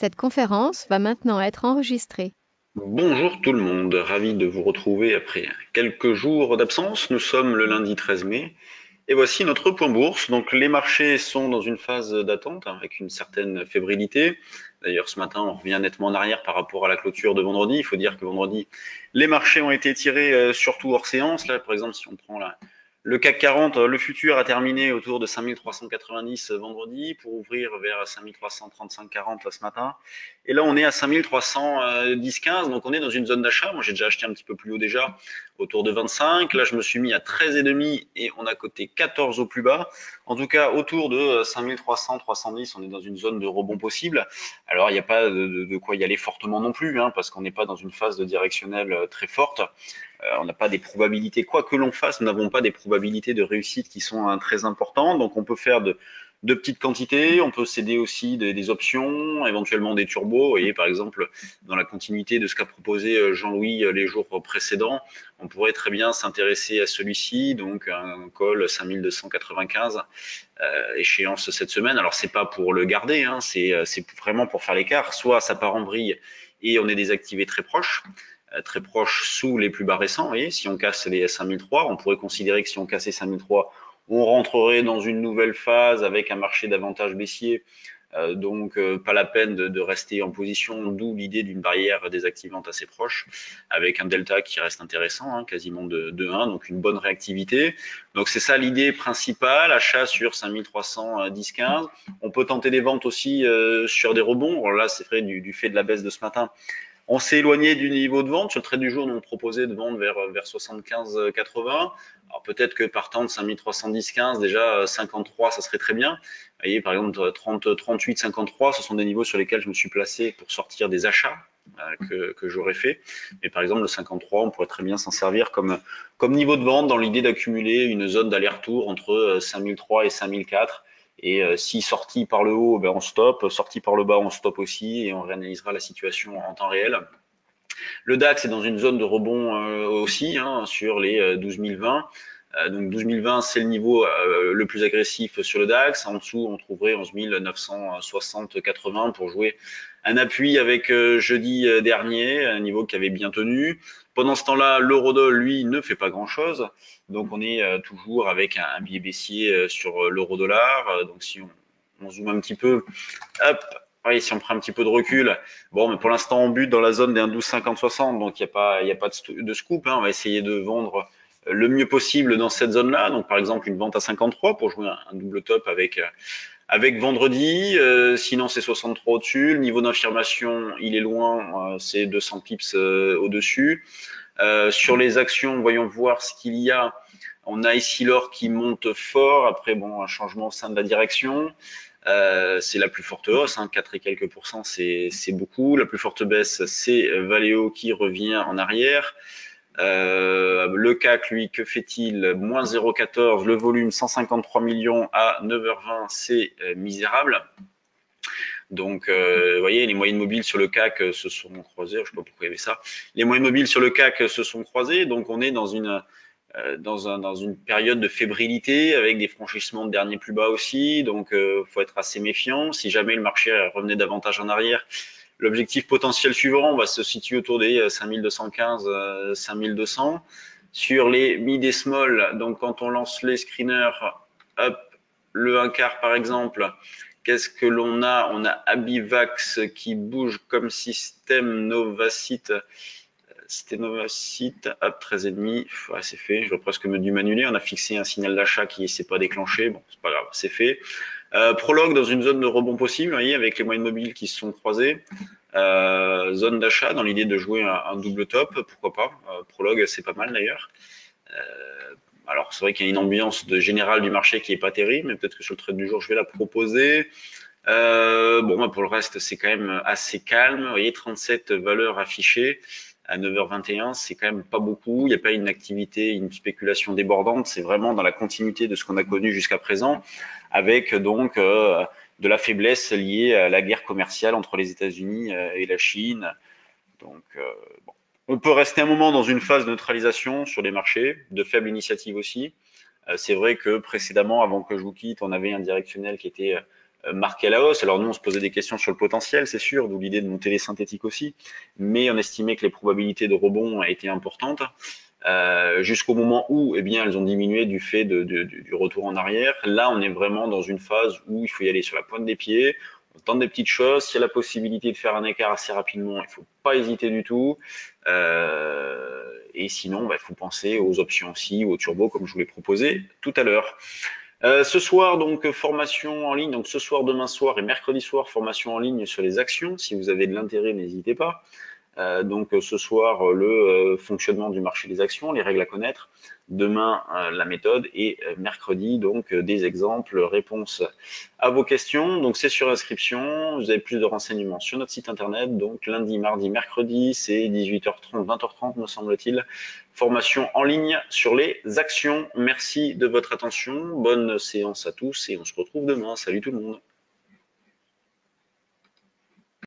Cette conférence va maintenant être enregistrée. Bonjour tout le monde, ravi de vous retrouver après quelques jours d'absence. Nous sommes le lundi 13 mai et voici notre point bourse. Donc les marchés sont dans une phase d'attente avec une certaine fébrilité. D'ailleurs ce matin on revient nettement en arrière par rapport à la clôture de vendredi. Il faut dire que vendredi les marchés ont été tirés surtout hors séance. Là par exemple si on prend le CAC 40, le futur a terminé autour de 5390 vendredi pour ouvrir vers 5335-40 ce matin. Et là, on est à 5310-15, donc on est dans une zone d'achat. Moi, j'ai déjà acheté un petit peu plus haut déjà, autour de 25. Là, je me suis mis à 13,5 et on a coté 14 au plus bas. En tout cas, autour de 5300-310, on est dans une zone de rebond possible. Alors, il n'y a pas de quoi y aller fortement non plus, hein, parce qu'on n'est pas dans une phase de directionnelle très forte. On n'a pas des probabilités, quoi que l'on fasse, nous n'avons pas des probabilités de réussite qui sont très importantes. Donc, on peut faire de petites quantités, on peut céder aussi des options, éventuellement des turbos. Vous voyez, par exemple, dans la continuité de ce qu'a proposé Jean-Louis les jours précédents, on pourrait très bien s'intéresser à celui-ci, donc un call 5295, échéance cette semaine. Alors, c'est pas pour le garder, hein, c'est vraiment pour faire l'écart. Soit ça part en vrille et on est désactivé très proche sous les plus bas récents. Vous voyez, si on casse les 5003, on pourrait considérer que si on cassait 5003, on rentrerait dans une nouvelle phase avec un marché davantage baissier. Pas la peine de rester en position, d'où l'idée d'une barrière désactivante assez proche, avec un delta qui reste intéressant, hein, quasiment de 1, donc une bonne réactivité. Donc c'est ça l'idée principale, achat sur 5310-15. On peut tenter des ventes aussi sur des rebonds. Alors là, c'est vrai du fait de la baisse de ce matin, on s'est éloigné du niveau de vente. Sur le trade du jour, nous on proposait de vendre vers 75,80. Alors peut-être que partant de 5310,15, déjà 53, ça serait très bien. Vous voyez, par exemple, 30, 38, 53, ce sont des niveaux sur lesquels je me suis placé pour sortir des achats que j'aurais fait. Mais par exemple, le 53, on pourrait très bien s'en servir comme niveau de vente dans l'idée d'accumuler une zone d'aller-retour entre 5003 et 5004. Et si sorti par le haut, ben on stoppe, sorti par le bas, on stoppe aussi et on réanalysera la situation en temps réel. Le DAX est dans une zone de rebond aussi, hein, sur les 12 020. Donc 12 020, c'est le niveau le plus agressif sur le DAX. En dessous, on trouverait 11 960-80 pour jouer un appui avec jeudi dernier, un niveau qui avait bien tenu. Pendant ce temps-là, l'eurodoll, lui, ne fait pas grand-chose. Donc on est toujours avec un biais baissier sur l'euro-dollar. Donc si on zoome un petit peu, hop, oui, si on prend un petit peu de recul, bon, mais pour l'instant, on bute dans la zone des 1,1250-60, donc il y a pas de scoop, hein. On va essayer de vendre le mieux possible dans cette zone-là. Donc, par exemple, une vente à 53 pour jouer un double top avec vendredi. Sinon, c'est 63 au-dessus. Le niveau d'infirmation, il est loin, c'est 200 pips au-dessus. Sur les actions, voyons voir ce qu'il y a. On a ici l'or qui monte fort. Après, bon, un changement au sein de la direction. C'est la plus forte hausse, hein, 4 et quelques pourcents, c'est beaucoup. La plus forte baisse, c'est Valeo qui revient en arrière. Le CAC, lui, que fait-il? Moins 0,14, le volume 153 millions à 9h20, c'est misérable. Donc, vous voyez, les moyennes mobiles sur le CAC se sont croisées. Je ne sais pas pourquoi il y avait ça. Les moyennes mobiles sur le CAC se sont croisées. Donc, on est dans une période de fébrilité avec des franchissements de dernier plus bas aussi. Donc, faut être assez méfiant. Si jamais le marché revenait davantage en arrière, l'objectif potentiel suivant va se situer autour des 5215, 5200. Sur les mid et small, donc quand on lance les screeners, hop, le 1 quart par exemple, qu'est-ce que l'on a? On a Abivax qui bouge comme système, Novacite, c'était Novacite, hop, 13,5, ouais, c'est fait, je dois presque me dû m'annuler, on a fixé un signal d'achat qui ne s'est pas déclenché, bon, c'est pas grave, c'est fait. Prologue dans une zone de rebond possible, vous voyez, avec les moyennes mobiles qui se sont croisées. Zone d'achat dans l'idée de jouer un double top, pourquoi pas. Prologue, c'est pas mal d'ailleurs. Alors c'est vrai qu'il y a une ambiance de générale du marché qui est pas terrible, mais peut-être que sur le trade du jour, je vais la proposer. Bon, bah, pour le reste, c'est quand même assez calme. Vous voyez, 37 valeurs affichées à 9h21, c'est quand même pas beaucoup. Il n'y a pas une activité, une spéculation débordante. C'est vraiment dans la continuité de ce qu'on a connu jusqu'à présent, avec donc de la faiblesse liée à la guerre commerciale entre les États-Unis et la Chine. Donc, bon. On peut rester un moment dans une phase de neutralisation sur les marchés, de faible initiative aussi. C'est vrai que précédemment, avant que je vous quitte, on avait un directionnel qui était marqué à la hausse. Alors nous, on se posait des questions sur le potentiel, c'est sûr, d'où l'idée de monter les synthétiques aussi, mais on estimait que les probabilités de rebond étaient importantes. Jusqu'au moment où, eh bien, elles ont diminué du fait du retour en arrière. Là, on est vraiment dans une phase où il faut y aller sur la pointe des pieds. On tente des petites choses. S'il y a la possibilité de faire un écart assez rapidement, il faut pas hésiter du tout. Et sinon, il faut penser aux options aussi, aux turbos, comme je vous l'ai proposé tout à l'heure. Ce soir, donc, formation en ligne. Donc, ce soir, demain soir et mercredi soir, formation en ligne sur les actions. Si vous avez de l'intérêt, n'hésitez pas. Donc ce soir, le fonctionnement du marché des actions, les règles à connaître. Demain, la méthode et mercredi, donc des exemples, réponses à vos questions. Donc c'est sur inscription. Vous avez plus de renseignements sur notre site internet. Donc lundi, mardi, mercredi, c'est 18h30, 20h30 me semble-t-il. Formation en ligne sur les actions. Merci de votre attention. Bonne séance à tous et on se retrouve demain. Salut tout le monde.